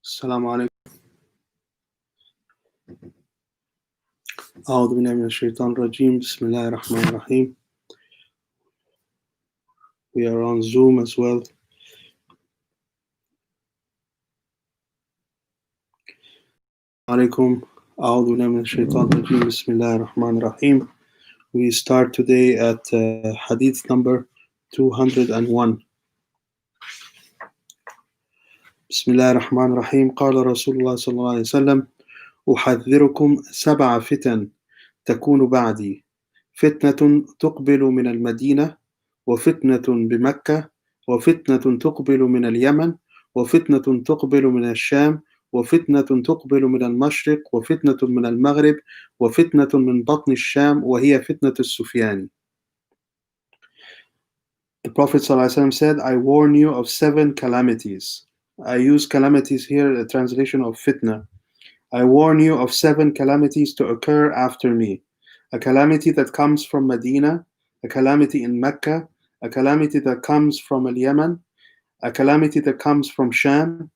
Assalamu alaikum. أعوذ بالله من الشيطان الرجيم. بسم الله الرحمن الرحيم. We are on Zoom as well. Alaikum. أعوذ بالله من الشيطان الرجيم. بسم الله الرحمن الرحيم. We start today at Hadith number 201. بسم الله الرحمن الرحيم. قال رسول الله صلى الله عليه وسلم: أحذركم 7 فتن تكون بعدي، فتنة تقبل من المدينة، وفتنة بمكة، وفتنة تقبل من اليمن، وفتنة تقبل من الشام، وفتنة تقبل من المشرق، وفتنة من المغرب، وفتنة من بطن الشام، وهي فتنة السفياني. The Prophet ﷺ said, I warn you of 7 calamities. I use calamities here, a translation of fitna. I warn you of 7 calamities to occur after me. A calamity that comes from Medina, a calamity in Mecca, a calamity that comes from Yemen, a calamity that comes from Sham,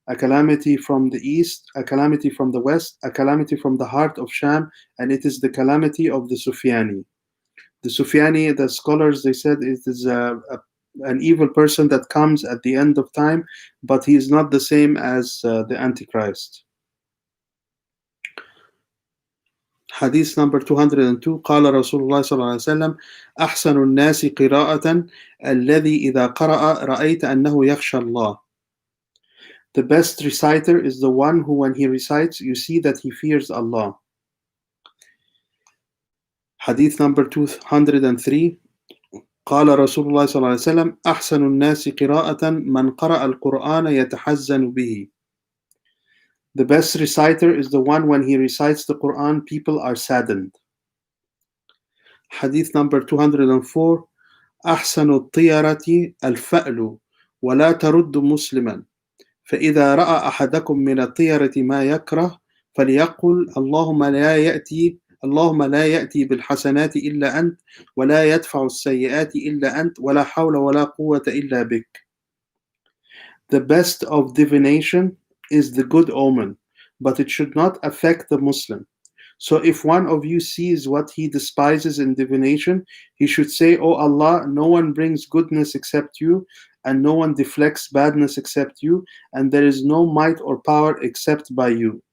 a calamity from the east, a calamity from the west, a calamity from the heart of Sham, and it is the calamity of the Sufyani. The Sufyani, the scholars, they said it is an evil person that comes at the end of time, but he is not the same as the Antichrist. Hadith number 202. قال رسول الله صلى الله عليه وسلم: أحسن الناس قراءة الذي إذا قرأ رأيت أنه يخشى الله. The best reciter is the one who, when he recites, you see that he fears Allah. Hadith number 203. قال رسول الله صلى الله عليه وسلم: أحسن الناس قراءة من قرأ القرآن يتحزن به. The best reciter is the one when he recites the Quran, people are saddened. Hadith number 204. أحسن الطيرة الفأل ولا ترد مسلما، فإذا رأى أحدكم من الطيرة ما يكره فليقل اللهم لا يأتي بالحسنات إلا أنت ولا يدفع السيئات إلا أنت ولا حول ولا قوة إلا بك. The best of divination is the good omen, but it should not affect the Muslim. So if one of you sees what he despises in divination, he should say, O Allah, no one brings goodness except you, and no one deflects badness except you, and there is no might or power except by you.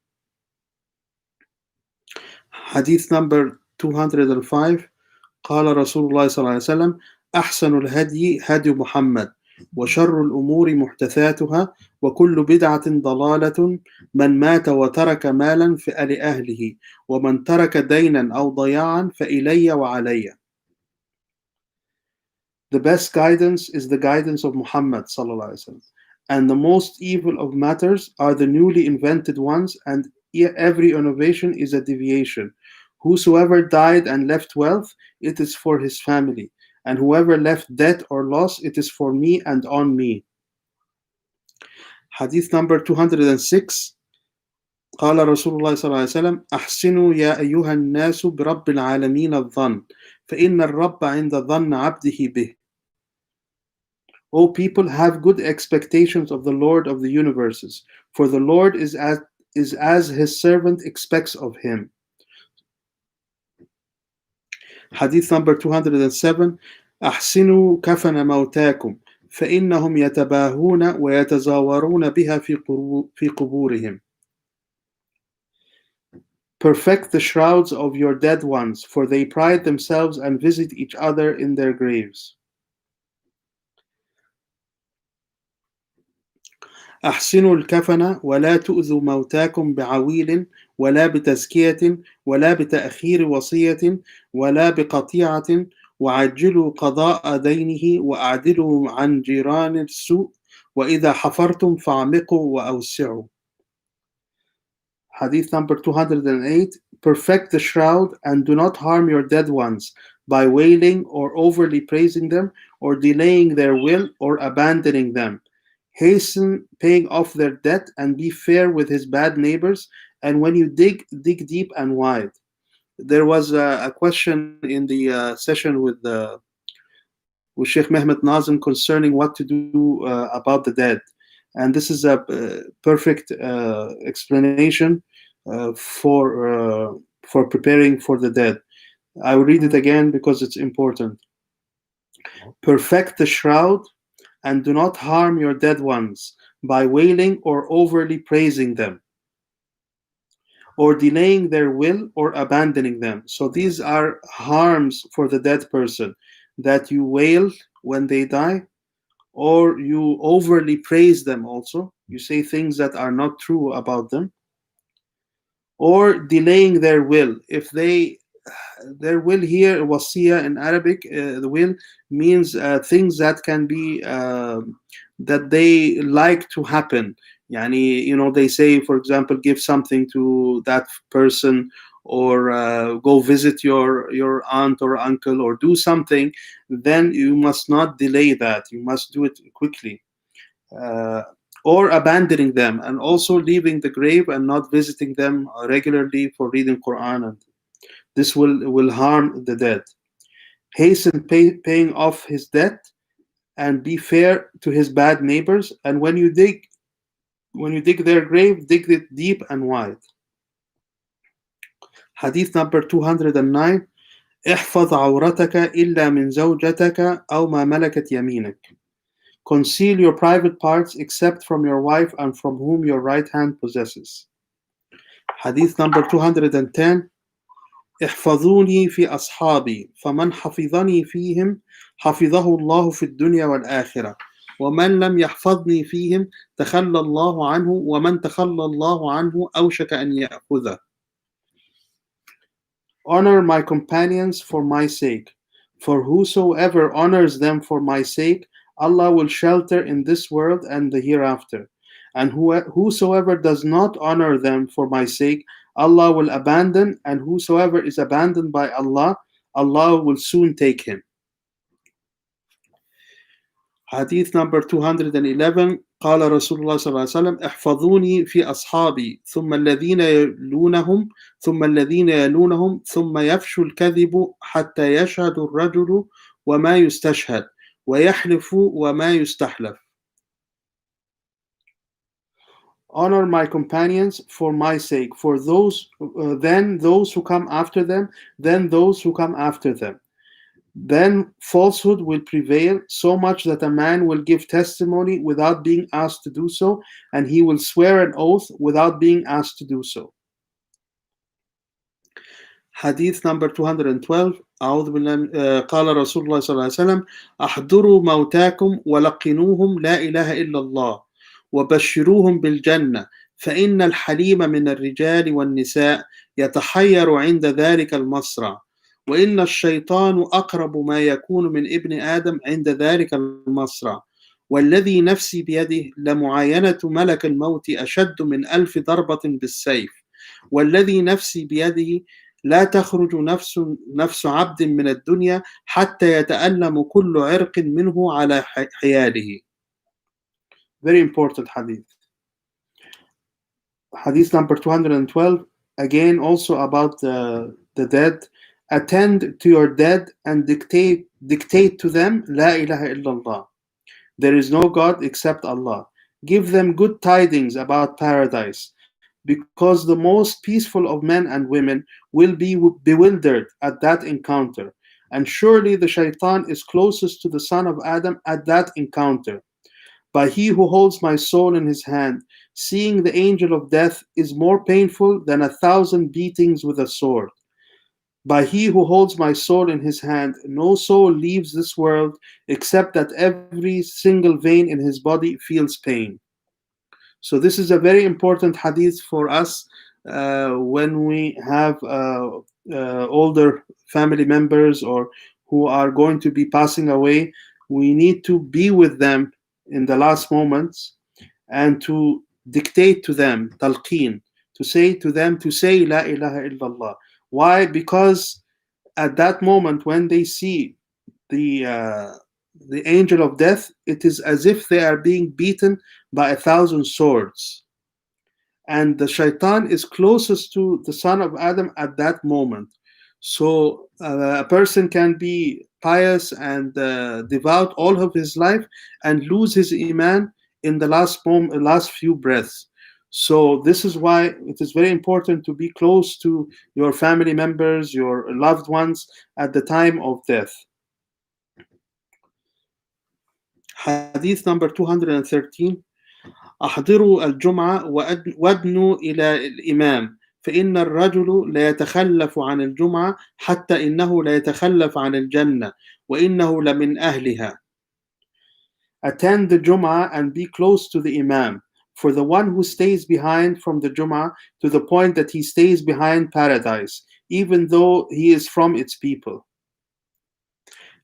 Hadith number 205. قال رسول الله صلى الله عليه وسلم: أحسن الهدي هدي محمد وشر الأمور محدثاتها وكل بدعة ضلالة من مات وترك مالا فلأهله ومن ترك دينا أو ضياعا فإلي وعلي. The best guidance is the guidance of Muhammad sallallahu alaihi wasallam, and the most evil of matters are the newly invented ones, and every innovation is a deviation. Whosoever died and left wealth, it is for his family, and whoever left debt or loss, it is for me and on me. Hadith number 206. قال رسول الله صلى الله عليه وسلم: أحسنوا يا أيها الناس برب العالمين الظن فإن الرب عند ظن عبده به. O people, have good expectations of the Lord of the universes, for the Lord is as his servant expects of him. Hadith number 207. أحسنوا كفن موتاكم فإنهم يتباهون ويتزاورون بها في قبورهم. Perfect the shrouds of your dead ones, for they pride themselves and visit each other in their graves. أحسنوا الكفن ولا تؤذوا موتاكم بعويل ولا بتزكية ولا بتأخير وصية ولا بقطيعة وعجلوا قضاء دينه وأعدلوا عن جيران السوء وإذا حفرتم فاعمقوا وأوسعوا. Hadith number 208. Perfect the shroud and do not harm your dead ones by wailing or overly praising them or delaying their will or abandoning them. Hasten paying off their debt and be fair with his bad neighbors, and when you dig deep and wide. There was a question in the session with with Sheikh Mehmet Nazim concerning what to do about the dead. And this is a perfect explanation for preparing for the dead. I will read it again because it's important. Perfect the shroud and do not harm your dead ones by wailing or overly praising them, or delaying their will or abandoning them. So these are harms for the dead person, that you wail when they die, or you overly praise them also. You say things that are not true about them, or delaying their will. If they their will here, wasiya in Arabic, the will means things that can be that they like to happen. Yani, they say, for example, give something to that person, or go visit your aunt or uncle, or do something. Then you must not delay that. You must do it quickly. Uh, or abandoning them, and also leaving the grave and not visiting them regularly for reading Quran, and this will harm the dead. Hasten paying off his debt, and be fair to his bad neighbors. And when you dig their grave, dig it deep and wide. Hadith number 209. احفظ عورتك إلا من زوجتك أو ما ملكت يمينك. Conceal your private parts except from your wife and from whom your right hand possesses. Hadith number 210. احفظوني في أصحابي فمن حفظني فيهم حفظه الله في الدنيا والآخرة ومن لم يحفظني فيهم تخلى الله عنه ومن تخلى الله عنه أوشك أن يأخذه. Honor my companions for my sake, for whosoever honors them for my sake, Allah will shelter in this world and the hereafter. And whosoever does not honor them for my sake, Allah will abandon, and whosoever is abandoned by Allah, Allah will soon take him. Hadith number 211. قال رسول الله صلى الله عليه وسلم احفظوني في أصحابي ثم الذين يلونهم ثم الذين يلونهم ثم يفشو الكذب حتى يشهد الرجل وما يستشهد ويحلف وما يستحلف. Honor my companions for my sake, for then those who come after them, then those who come after them. Then falsehood will prevail, so much that a man will give testimony without being asked to do so, and he will swear an oath without being asked to do so. Hadith number 212. أعوذ بالله قال رسول الله صلى الله عليه وسلم أحضروا موتاكم ولقنوهم لا إله إلا الله وبشروهم بالجنة فإن الحليم من الرجال والنساء يتحير عند ذلك المصرع وإن الشيطان أقرب ما يكون من ابن آدم عند ذلك المصرع والذي نفسي بيده لمعاينة ملك الموت أشد من 1000 ضربة بالسيف والذي نفسي بيده لا تخرج نفس عبد من الدنيا حتى يتألم كل عرق منه على حياله. Very important hadith. Hadith number 212, again also about the dead. Attend to your dead and dictate to them, La ilaha illallah. There is no God except Allah. Give them good tidings about paradise, because the most peaceful of men and women will be bewildered at that encounter. And surely the shaitan is closest to the son of Adam at that encounter. By he who holds my soul in his hand, seeing the angel of death is more painful than 1,000 beatings with a sword. By he who holds my soul in his hand, no soul leaves this world except that every single vein in his body feels pain. So this is a very important hadith for us when we have older family members or who are going to be passing away. We need to be with them in the last moments and to dictate to them, talqeen, to say to them to say La ilaha illallah. Why? Because at that moment when they see the angel of death, it is as if they are being beaten by 1,000 swords. And the shaitan is closest to the son of Adam at that moment. So a person can be pious and devout all of his life and lose his iman in the last few breaths. So this is why it is very important to be close to your family members, your loved ones at the time of death. Hadith number 213. أحضروا الجمعة وادنوا إلى الإمام فإن الرجل لا يتخلف عن الجمعة حتى إنه لا يتخلف عن الجنة وإنه لمن أهلها. Attend the Jum'ah and be close to the Imam. For the one who stays behind from the Jum'ah to the point that he stays behind paradise, even though he is from its people.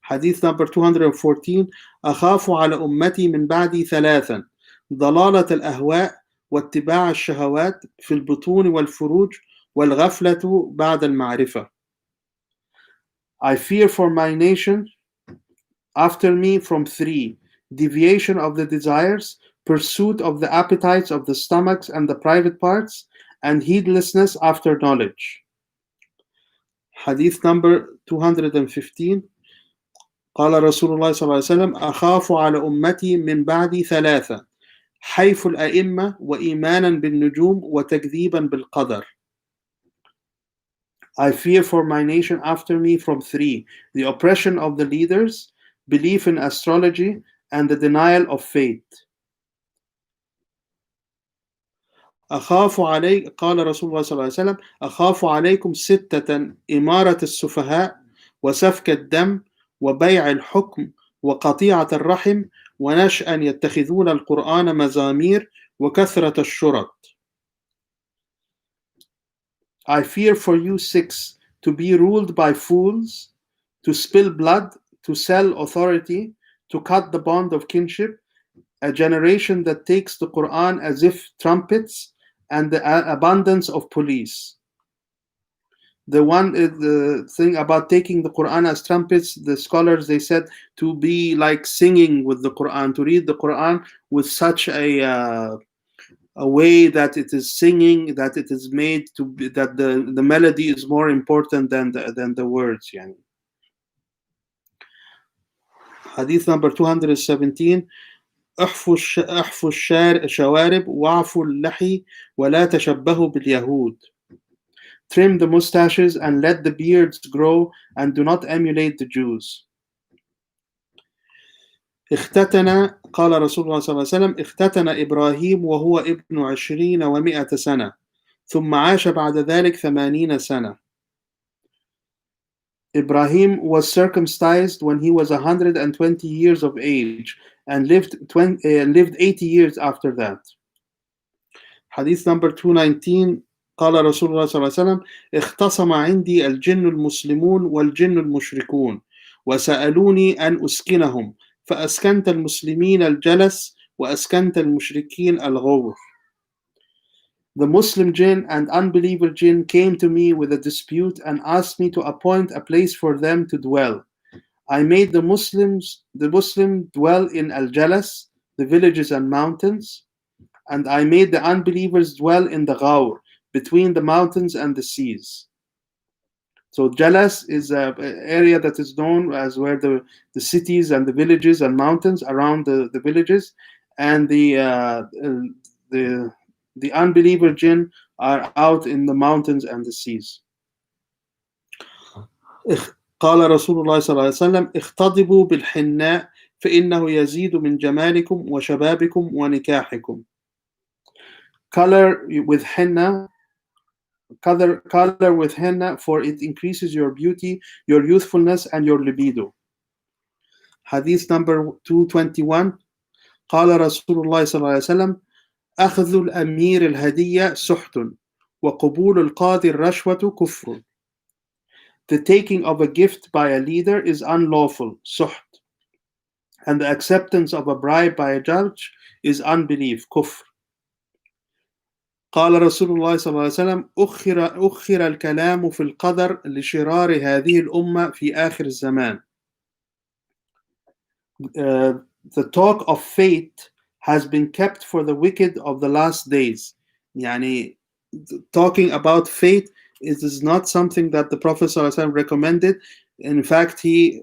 Hadith number 214. أخاف على أمتي من بعدي ثلاثا ضلالة الأهواء واتباع الشهوات في البطون والفروج والغفلة بعد المعرفة. I fear for my nation after me from three: deviation of the desires, pursuit of the appetites of the stomachs and the private parts, and heedlessness after knowledge. Hadith number 215. قال رسول الله صلى الله عليه وسلم أخاف على أمتي من بعدي ثلاثة حيف الأئمة وإيمانا بالنجوم وتكذيبا بالقدر. I fear for my nation after me from three: the oppression of the leaders, belief in astrology, and the denial of fate. قال رسول الله صلى الله عليه وسلم أخاف عليكم ستة إمارة السفهاء وسفك الدم وبيع الحكم وقطيعة الرحم ونشأ يتخذون القرآن مزامير وكثرة الشرط. I fear for you six: to be ruled by fools, to spill blood, to sell authority, to cut the bond of kinship, a generation that takes the Quran as if trumpets, and the abundance of police. The thing about taking the Quran as trumpets, the scholars, they said to be like singing with the Quran, to read the Quran with such a way that it is singing, that it is made to be, that the melody is more important than the words. Yani. Hadith number 217. احفوا الشوارب وعفوا اللحي ولا تشبهوا باليهود. Trim the mustaches and let the beards grow and do not emulate the Jews. اختتن قال رسول الله صلى الله عليه وسلم اختتن إبراهيم وهو ابن 20 و100 سنة ثم عاش بعد ذلك 80 سنة. Ibrahim was circumcised when he was 120 years of age and lived 80 years after that. Hadith number 219. قال رسول الله صلى الله عليه وسلم اختصم عندي الجن المسلمون والجن المشركون وسألوني أن أسكنهم فأسكنت المسلمين الجلس وأسكنت المشركين الغور. The Muslim jinn and unbeliever jinn came to me with a dispute and asked me to appoint a place for them to dwell. I made the Muslim dwell in Al-Jalas, the villages and mountains, and I made the unbelievers dwell in the Ghawr, between the mountains and the seas. So Jalas is an area that is known as where the cities and the villages and mountains around the villages, and the unbeliever jinn are out in the mountains and the seas. قال رسول الله صلى الله عليه وسلم اختضبوا بالحناء فإنه يزيد من جمالكم وشبابكم ونكاحكم. Color with henna, for it increases your beauty, your youthfulness, and your libido. Hadith number 221. قال رسول الله صلى الله عليه وسلم أخذ الأمير الهدية سحت وقبول القاضي الرشوة كفر. The taking of a gift by a leader is unlawful, suht, and the acceptance of a bribe by a judge is unbelief, kufr. قال رسول الله صلى الله عليه وسلم أخر الكلام في القدر لشرار هذه الأمة في آخر الزمان. The talk of fate has been kept for the wicked of the last days. Yani, talking about fate, it is not something that the Prophet ﷺ recommended. In fact, he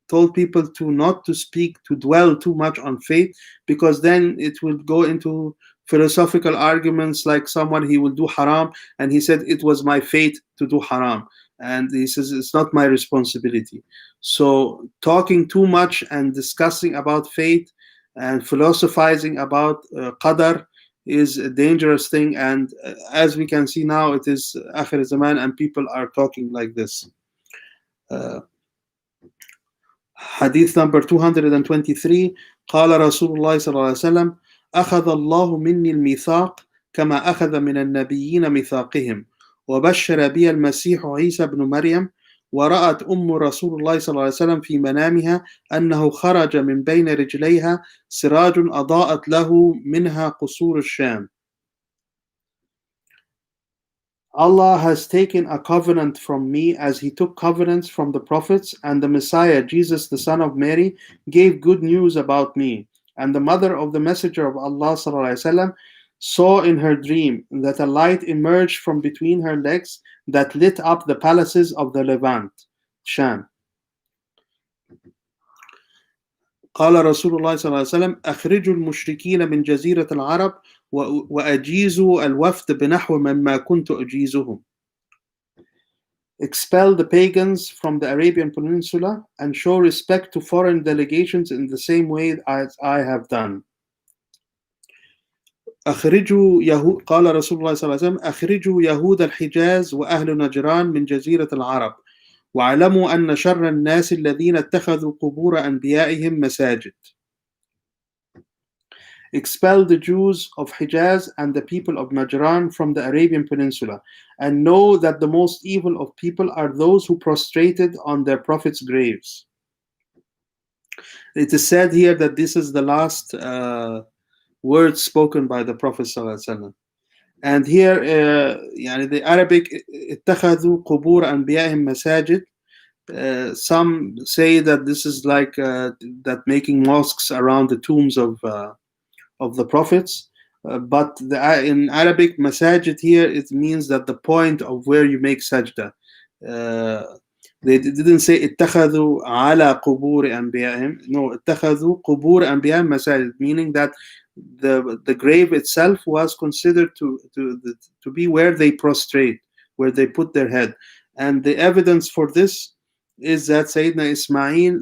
told people to not to speak, to dwell too much on faith, because then it will go into philosophical arguments, like someone, he will do haram, and he said it was my fate to do haram, and he says it's not my responsibility. So talking too much and discussing about faith and philosophizing about qadar is a dangerous thing, and as we can see now, it is akhir zaman and people are talking like this. Hadith number 223. قال رسول الله صلى الله عليه وسلم: أخذ الله مني الميثاق كما أخذ من النبيين ميثاقهم وبشر بي المسيح عيسى بن مريم ورأت رسول الله صلى الله عليه وسلم في منامها أنه خرج من بين رجليها سراج أضاءت له منها قصور الشام. Allah has taken a covenant from me as he took covenants from the prophets, and the Messiah, Jesus the son of Mary, gave good news about me. And the mother of the Messenger of Allah ﷺ saw in her dream that a light emerged from between her legs that lit up the palaces of the Levant, Sham. قال رسول الله صلى الله عليه وسلم: أخرجوا المشركين من جزيرة العرب وأجيزوا الوفد بنحو مما كنت أجيزهم. Expel the pagans from the Arabian Peninsula and show respect to foreign delegations in the same way as I have done. أخرجوا يهود قال رسول الله صلى الله عليه وسلم: أخرجوا يهود الحجاز وأهل نجران من جزيرة العرب واعلموا أن شر الناس الذين اتخذوا قبور أنبيائهم مساجد. Expel the Jews of Hijaz and the people of Najran from the Arabian Peninsula, and know that the most evil of people are those who prostrated on their prophets' graves. It is said here that this is the last word spoken by the Prophet ﷺ. And here, the Arabic, اتخذوا قبور أنبيائهم مساجد. Some say that this is like that making mosques around the tombs of the prophets, but in Arabic, masajid here, it means that the point of where you make sajda. They didn't say اتخذوا على قبور أنبيائهم. No, اتخذوا قبور أنبيائهم مساجد, meaning that the grave itself was considered to be where they prostrate, where they put their head. And the evidence for this is that Sayyidina Ismail,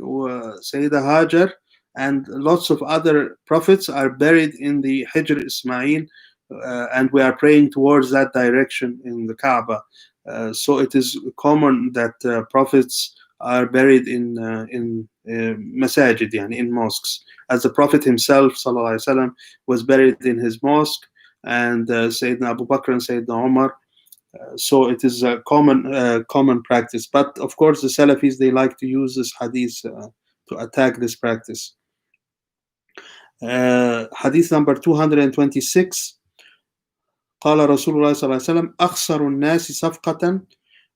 Sayyida Hajar, and lots of other prophets are buried in the Hijr Ismail, and we are praying towards that direction in the Kaaba. So it is common that prophets are buried in masajid, in mosques, as the Prophet himself sallallahu alaihi wasallam was buried in his mosque, and Sayyidina Abu Bakr and Sayyidina Umar. So it is a common practice. But of course, the Salafis, they like to use this hadith to attack this practice. Hadith number 226. قال رسول الله صلى الله عليه وسلم: أخسر الناس صفقة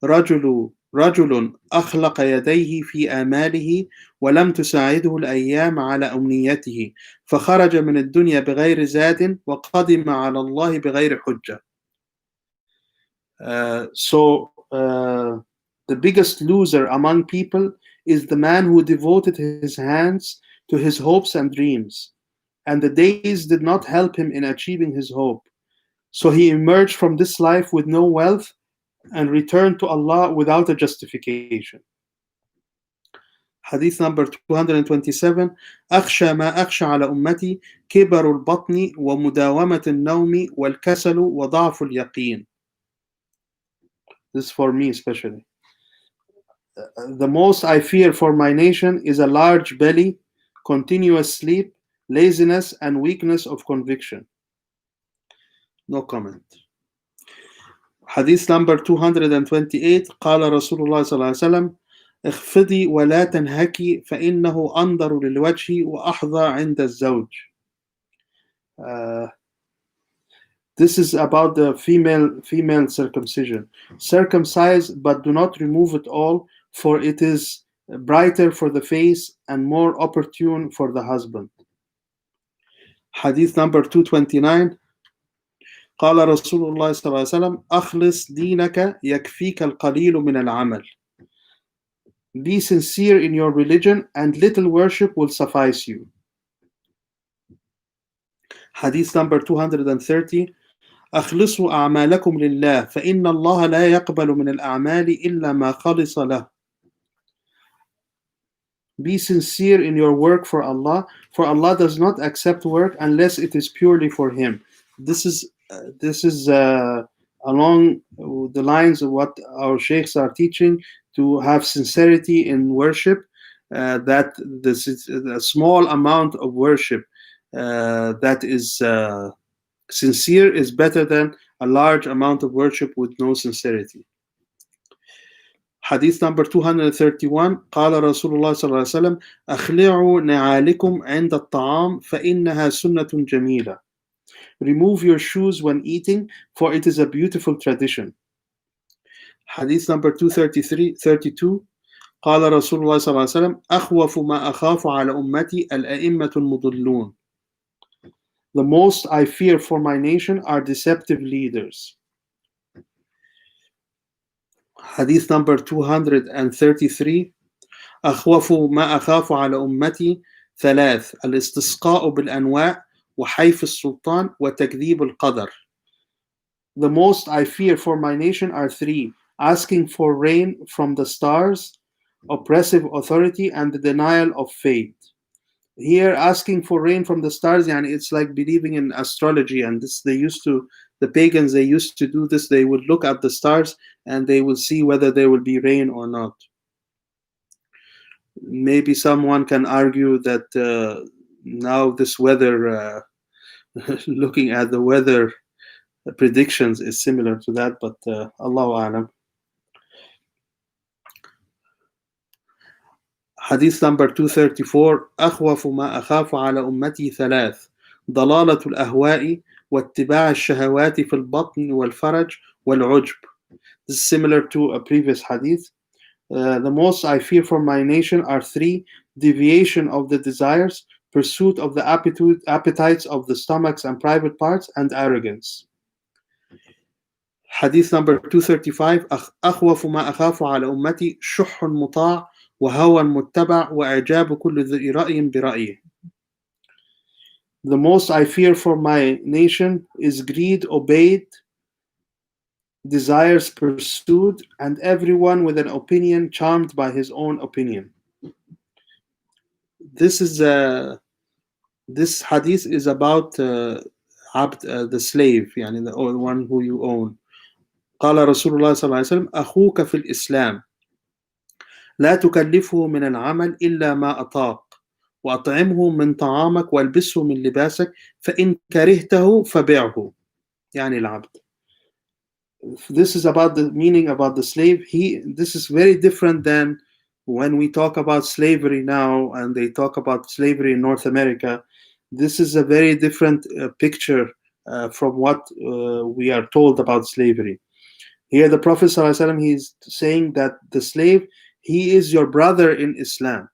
رجل أخلق يديه في آماله ولم تساعده الأيام على أمنيته فخرج من الدنيا بغير زاد وقدم على الله بغير حجة. So the biggest loser among people is the man who devoted his hands to his hopes and dreams, and the days did not help him in achieving his hope. So he emerged from this life with no wealth and returned to Allah without a justification. Hadith number 227. أخشى ما أخشى على أمتي كبر البطن ومداومة النوم والكسل وضعف اليقين. This is for me especially. The most I fear for my nation is a large belly, continuous sleep, laziness, and weakness of conviction. No comment. Hadith number 228. قال رسول الله صلى الله عليه وسلم: اخفضي ولا تنهكي فإنه أنظر للوجه وأحظى عند الزوج. This is about the female circumcision. Circumcise, but do not remove it all, for it is brighter for the face and more opportune for the husband. Hadith number 229. قال رسول الله صلى الله عليه وسلم: أخلص دينك يكفيك القليل من العمل. Be sincere in your religion, and little worship will suffice you. Hadith number 230. أخلصوا أعمالكم لله فإن الله لا يقبل من الأعمال إلا ما خلص له. Be sincere in your work for Allah does not accept work unless it is purely for Him. This is along the lines of what our sheikhs are teaching, to have sincerity in worship. That this is a small amount of worship that is sincere is better than a large amount of worship with no sincerity. Hadith number 231. قال رسول الله صلى الله عليه وسلم أخلعوا نعالكم عند الطعام فإنها سنة جميلة. Remove your shoes when eating, for it is a beautiful tradition. Hadith number 232. قال رسول الله صلى الله عليه وسلم أخوف ما أخاف على أمتي الأئمة المضلون. The most I fear for my nation are deceptive leaders. Hadith number 233. أخوف ما أخاف على أمتي ثلاث الاستسقاء بالأنواع وحيف السلطان وتكذيب القدر. The most I fear for my nation are three: asking for rain from the stars, oppressive authority, and the denial of fate. Here, asking for rain from the stars, and it's like believing in astrology, and this the pagans, they used to do this. They would look at the stars and they would see whether there will be rain or not. Maybe someone can argue that now this weather, looking at the weather predictions, is similar to that, but Allahu A'lam. Hadith number 234. أخوف ما أخاف على أمتي ثلاث ضلالة الأهواء واتباع الشهوات في البطن والفرج والعجب. This is similar to a previous hadith. The most I fear for my nation are three: deviation of the desires, pursuit of the appetites of the stomachs and private parts, and arrogance. Hadith number 235. أخوف ما أخاف على أمتي شح مطاع وهوى متبع وإعجاب كل ذي رأي برأيه. The most I fear for my nation is greed obeyed, desires pursued, and everyone with an opinion charmed by his own opinion. This hadith is about abd, the slave, يعني the one who you own. قال رسول الله صلى الله عليه وسلم أخوك في الإسلام لا تكلفه من العمل إلا ما أطاق وأطعمه من طعامك والبسه من لباسك فإن كرهته فبعه. يعني العبد. This is about the meaning about the slave. This is very different than when we talk about slavery now and they talk about slavery in North America. This is a very different picture from what we are told about slavery. Here the Prophet ﷺ, he's saying that the slave, he is your brother in Islam.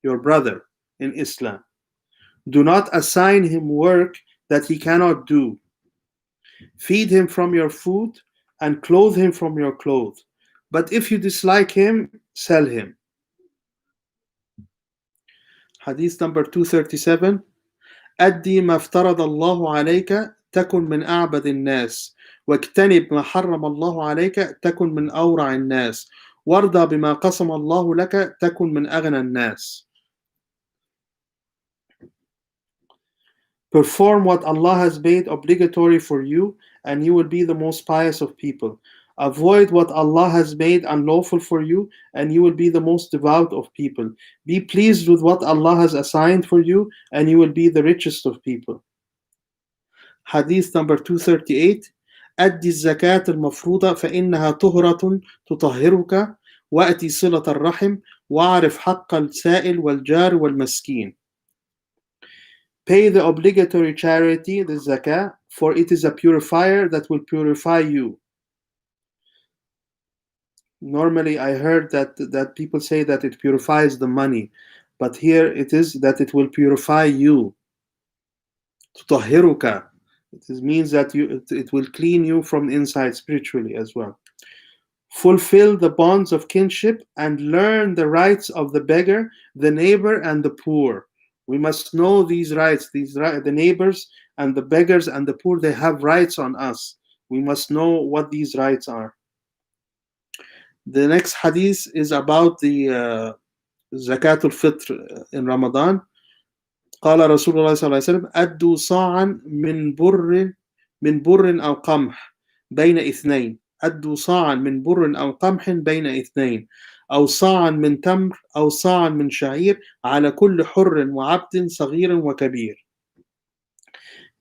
Your brother in Islam. Do not assign him work that he cannot do. Feed him from your food and clothe him from your clothes. But if you dislike him, sell him. Hadith number 237. أدي ما افترض الله عليك تكن من أعبد الناس واجتنب ما حرم الله عليك تكن من أورع الناس وارضى بما قسم الله لك تكن من أغنى الناس. Perform what Allah has made obligatory for you, and you will be the most pious of people. Avoid what Allah has made unlawful for you, and you will be the most devout of people. Be pleased with what Allah has assigned for you, and you will be the richest of people. Hadith number 238. أدي الزكاة المفروضة فإنها طهرة تطهرك وأتي صلة الرحم وأعرف حق السائل والجار والمسكين. Pay the obligatory charity, the zakah, for it is a purifier that will purify you. Normally I heard that people say that it purifies the money, but here it is that it will purify you. تطهرك. It means that it will clean you from inside spiritually as well. fulfill the bonds of kinship, and learn the rights of the beggar, the neighbor, and the poor. We must know these rights. The neighbors and the beggars and the poor, they have rights on us. We must know what these rights are. The next hadith is about the زكاة الفطر in Ramadan. قال رسول الله صلى الله عليه وسلم أدوا صاعا من بر أو قمح بين اثنين. أدوا صاعا من بر أو قمح بين اثنين، أو صاعا من تمر أو صاعا من شعير على كل حر وعبد صغير وكبير.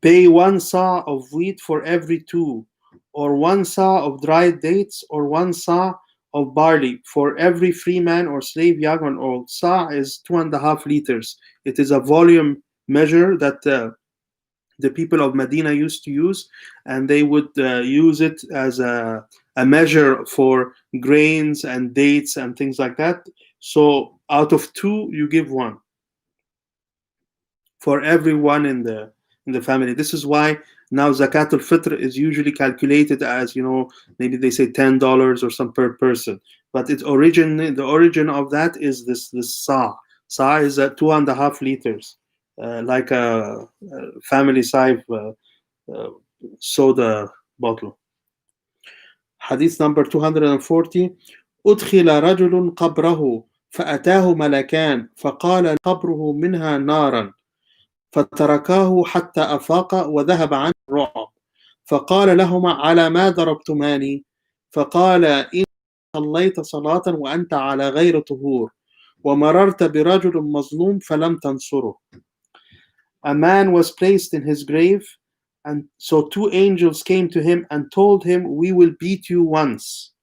Pay 1 sa of wheat for every 2, or 1 sa of dried dates, or 1 sa of barley for every free man or slave, young or old. Sa is 2.5 liters. It is a volume measure that the people of Medina used to use, and they would use it as a measure for grains and dates and things like that. So out of 2, you give 1 for everyone in the family. This is why now Zakat al-Fitr is usually calculated as, maybe they say $10 or some per person. But the origin of that is this sa. Sa is at 2.5 liters, like a family size soda bottle. Hadith number 240. أدخل رجل قبره فأتاه ملكان فقال قبره منها نارا فتركاه حتى أفاق وذهب عنه الرعب فقال لهما على ما ضربتماني فقال إن صليت صلاة وأنت على غير طهور ومررت برجل مظلوم فلم تنصره. A man was placed in his grave, and so 2 angels came to him and told him, we will beat you once.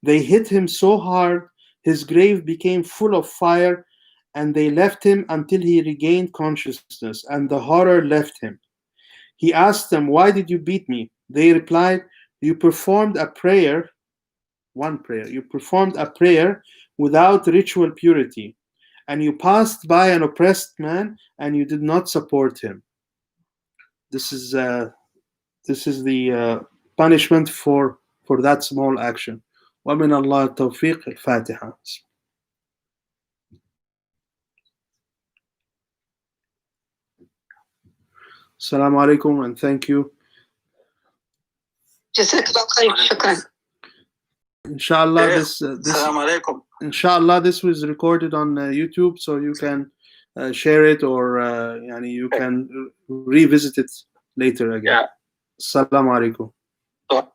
They hit him so hard his grave became full of fire, and they left him until he regained consciousness, and the horror left him. He asked them, why did you beat me? They replied, you performed a prayer, you performed a prayer without ritual purity, and you passed by an oppressed man and you did not support him. This is the punishment for that small action. ومن الله التوفيق. الفاتحة. Assalamu alaikum and thank you. Inshallah, this was recorded on YouTube, so you can share it, or you can revisit it later again. Yeah. Assalamu alaikum.